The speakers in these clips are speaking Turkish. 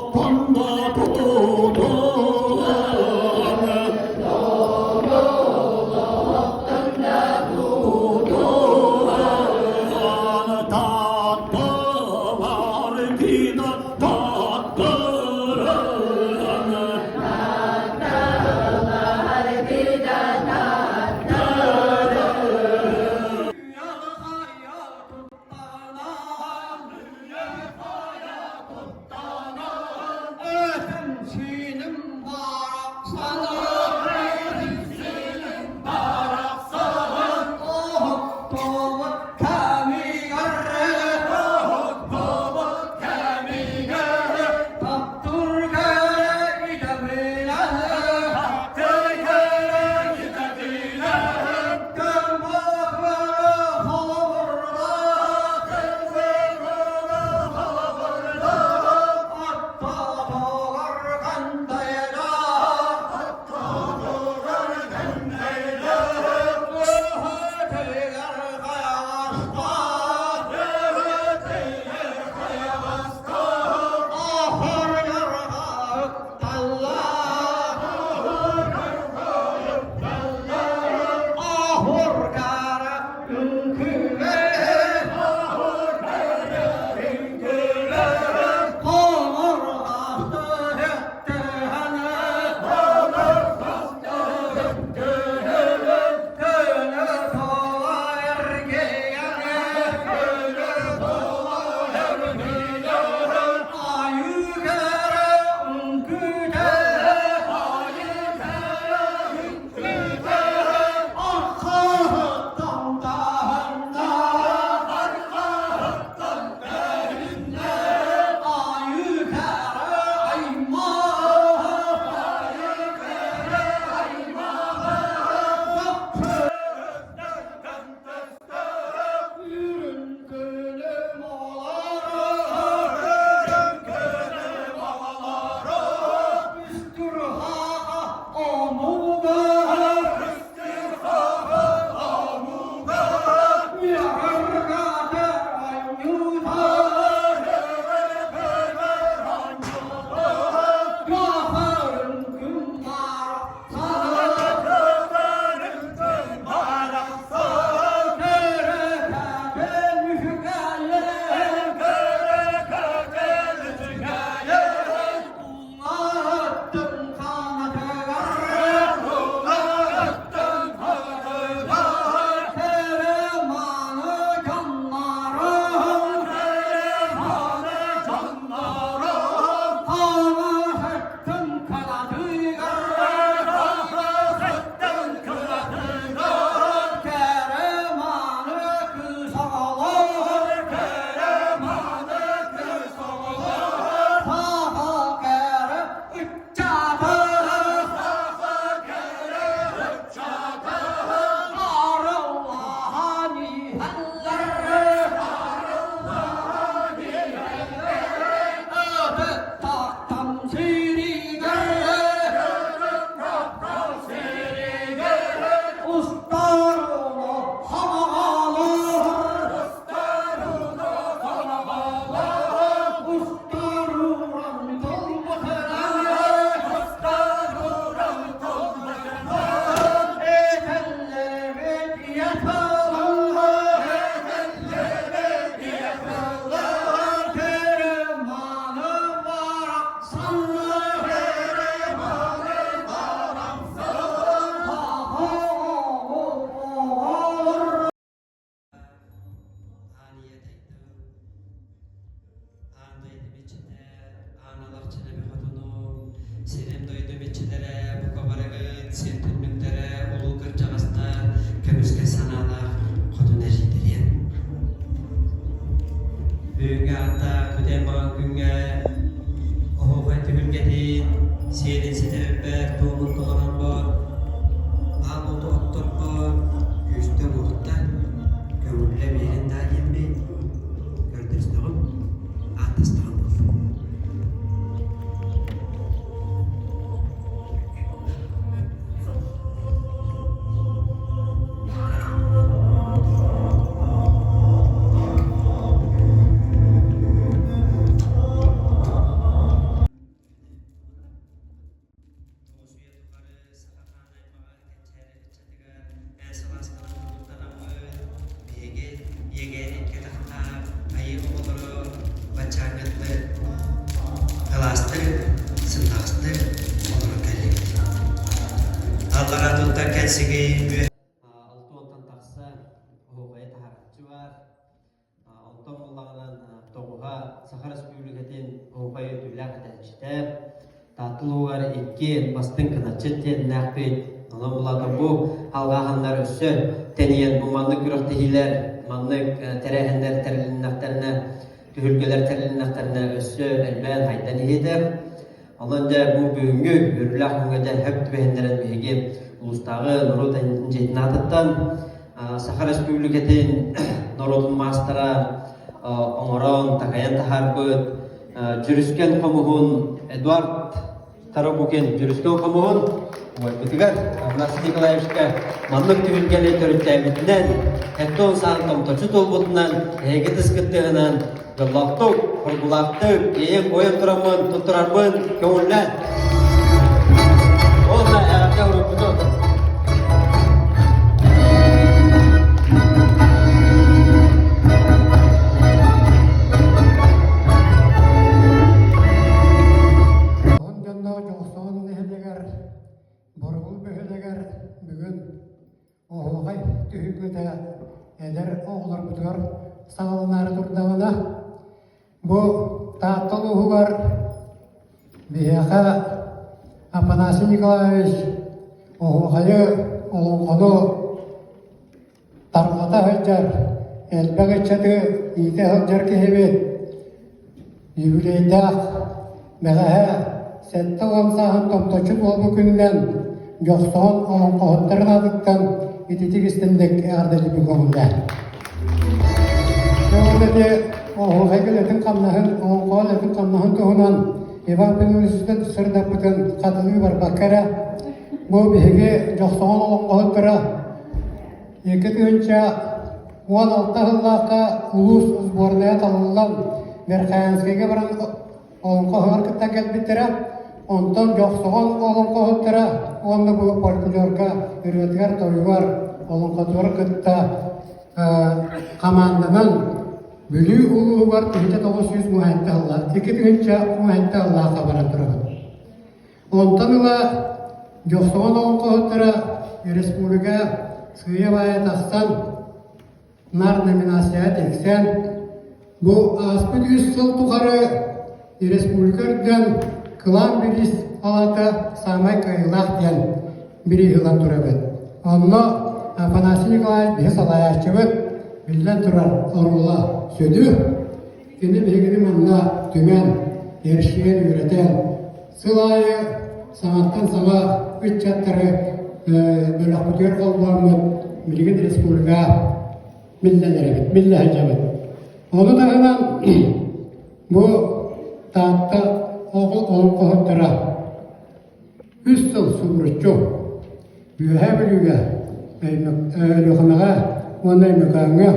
Panda Büyüğünge hatta kudema günge oğukay tübülgetin seydin sitebber doğumun doğuran var. Amudu ottur var. Üstü muhtan gömülle birin daha gelmeyin. Gördünüz Atastığım olur. Tatlılar iki bastın kınacıtın nakbet. Ona buladın bu halgahanlar üssü teniyen bu manlık yürektekiler manlık terehenler terlinnaklarına tühülgeler terlinnaklarına üssü elben haydan iyidir. Alınca bu büyüngü yürürlük müngeden hep tübehenlerin büyüge ulustağı Norod Encetinat'tan Sakha Respublikatin Norodun Mastara Omoron Takayan Taharbut Jurusken Komuhun Edward Tarobuken Jurusken Komuhun Butigar Ablas Nikolaevska Manlık tühülgeli törüptevlitinden Hekton Santom Toçut olbutundan Hege tıskıttığından Yolaktuk, Kurgulaktuk, Yeğen Koyan Turamın, Tutturarmın, Köyünler Oğuzda ayakta vurupudu eder oğullar budur sağlanları durdağına bu tatlığı var biyaka Afanasi Nikolaevich oğulları onun konu tarqata hıccar elbeg etçedi iyte hıccar kehebet yübüleydak meğehe sette oğamsağın tomtoçut olbu günden yoksoğun onun kohutların adıktan ititik istendik ardeli bir konuda. Şöyle o hegeletin kamnahın, o koaletin kamnahın tohunan Evan Üniversitesi'nde sırda bütün katılığı var bakara. Bu bihege yoksoğun olan kohutlara iki önce 16 yıllığa ulus uzbornaya tanınan Merkayanskaya varan olan kohutlar kıtta gelbettere. Ondan yoksoğun olan kohutlara onda bu folklorga üretgar toyuvar olan kohutlar kıtta kamandanın bülü ulu var 900 muhatte Allah. İkinci muhatte Allah kabara durur. Ondan ula yoksoğun olan kohutlara Respublika Sığıya bayat aslan nar nominasiyat eksen bu aspet 100 yıl tukarı Respublika'dan kılan bilis alata samay kayılak diyen biri yılan durabet. Onunla Afanasi Nikolaevich bir salayakçıbet bilden durar onunla södü. Kendi bilgini manna tümen, erişiyen üreten sılayı sanattan sana 3 çatları böyle akutör olmamı bilgin Respublika millenere millenecebet. Onu da hemen bu taatta oğul kohutlara 3 yıl sumrutçu büyühe bilüge lükhanağa onay mükange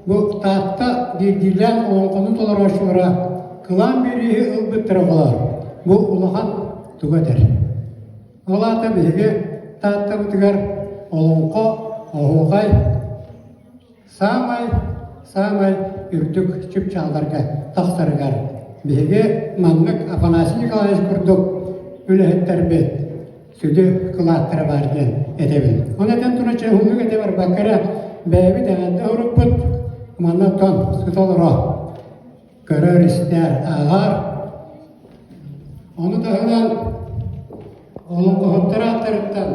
bu taatta dirdilen oğul konut olarak şura kılan biri ılbıttırı olar. Bu ulahan tügedir. Ola tabi taatta bitigar oğulko oğulkay samay ürtük çüp çaldarga taksarıgar. Bihege manlık Afanasi Nikolaevich kurduk ülehetler bet südü kılattırı vardı edebin. O neden tuna çehunluk edeber bakara bebi dağında huruput manna ton sütolura görür ister ağar. Onu da hemen onun kohutları atırıptan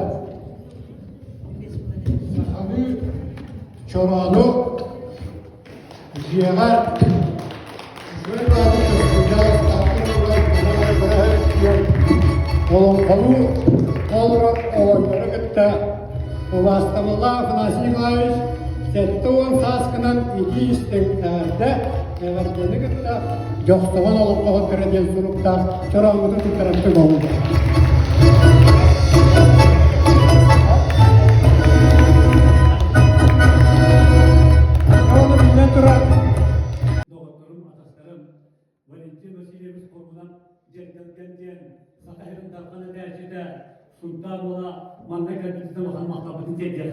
sahabi çorağını ziyalar Олонқолу олырап олонтары кітті. Уластамылла Афанасий Николаевич сәтті он сасқынан ики істің әрді әвәрдені кітті. Жоқтығын олонқоғы кірден сұруқта чораңғыды тұттарапты болды. Оны біле тұрар. Doktorum, ataslarım, Valentin Vasilyevich Korku'dan Cevdet'ten Sakayır'ın tarafına tercihde Sultan ola Mandak Erbil'de bakan mahtabını tedbir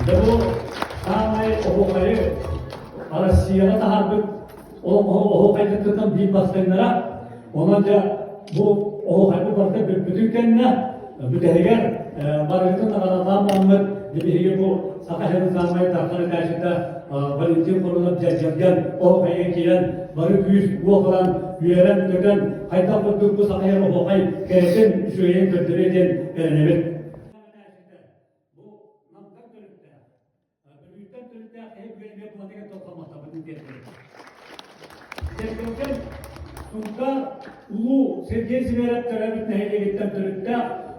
ve bu sahneyi okuyayı Arasiyana da harbi okuyayı tutan bir baskınlara onunca bu okuyayı barda bütün kendine mütehiger barıgıtın aradan Muhammed gibi bu Sakayır'ın sahneyi tarafına tercihde Valentin Korku'dan Cevdet'ten okuyayı kiyen barı büyük bu okulan üyeren döken hayta kurduk bu Sakayır'ın okuyayı keresin şüyeyin kötülüğün erenebilir. Sultan Ulu Sergey Siverat tarafı nehirlikten törütte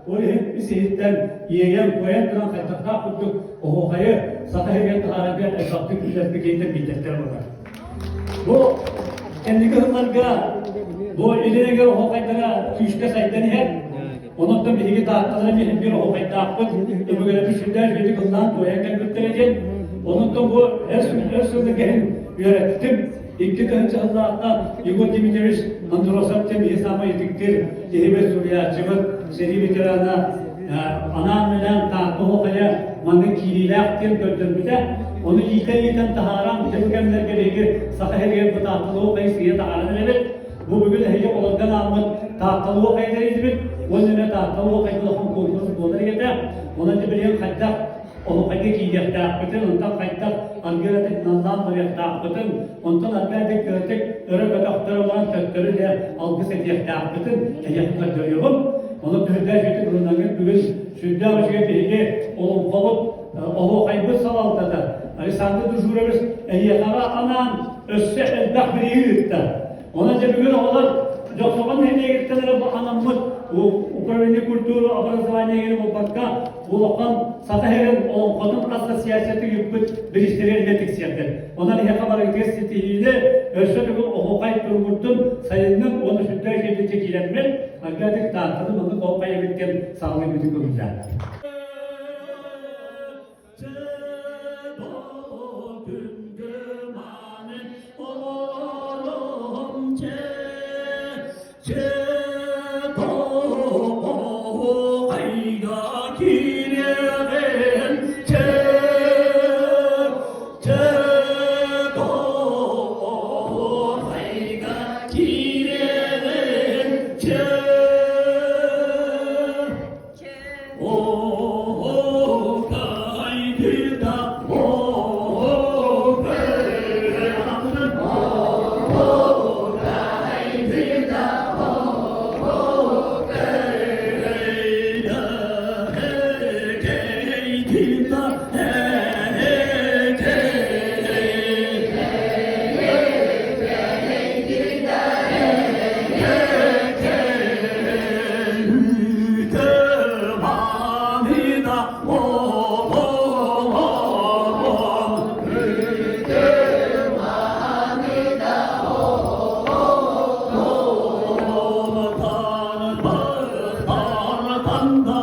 oraya bir seyitten yiyen koyan duran kaytakta kurduk o hayır Sakayır'ın tarafı esaptık ücretli giyindir bildirler var. Bu kendi kızlarga bu eline göre o kaytaklara tüyüşte sayıdan her onun da bilgi dağıtmaları bir o kaytaklık bu göre düşünler bir kızdan koyan götürecek onun da bu her sırada gelin yönetim İlk önce Allah'ta Igor Dimitrievich Androsov'tan bir hesaba ettiktir. Cehibet Suriyatçımız, seri veterana, anamelen tahtuğu kaya manın kililer kim gördüğümüzde onu yiten taharam tepkemler gerekir. Sakayır'ın bu tahtuğu kayı siye taharam edebilir. Bu bugün hece olandan almak tahtuğu kayı edebilir. Onun ne tahtuğu kayı kulakın korkusu kolları yeter. Onun cebeliyen kaydak o kayı kiyekta bütün ondan kaydak algıladık nazdan varyakta bütün ondan algıladık gördük örek doktor olan töktörü de algı sediyekta bütün eyaklar görüyorum onu tördüler kötü kurulundan bugün şüdde başka bilgi olum kalıp o kaybı salaldadır Alisandı duruşurumuz eyakara anan össe elbak bir yürüttü ona da bugün oğlar Joksoban nereye gittiler bu anamız bu Ukrayna kültürü образование gibi bu bakka bu lokan Sakayır'ın o kadın kasla siyaseti yüklük biriştirilme teksiyerdir. Ondan iyi haber gazeteciyle ölçütü o kayıt durmuştun sayının onu şüpheli şekilde çekilenmez. Arkadaşlar dağıtıldı bunu o kayıt bitken sağlık müzik olacak. Anda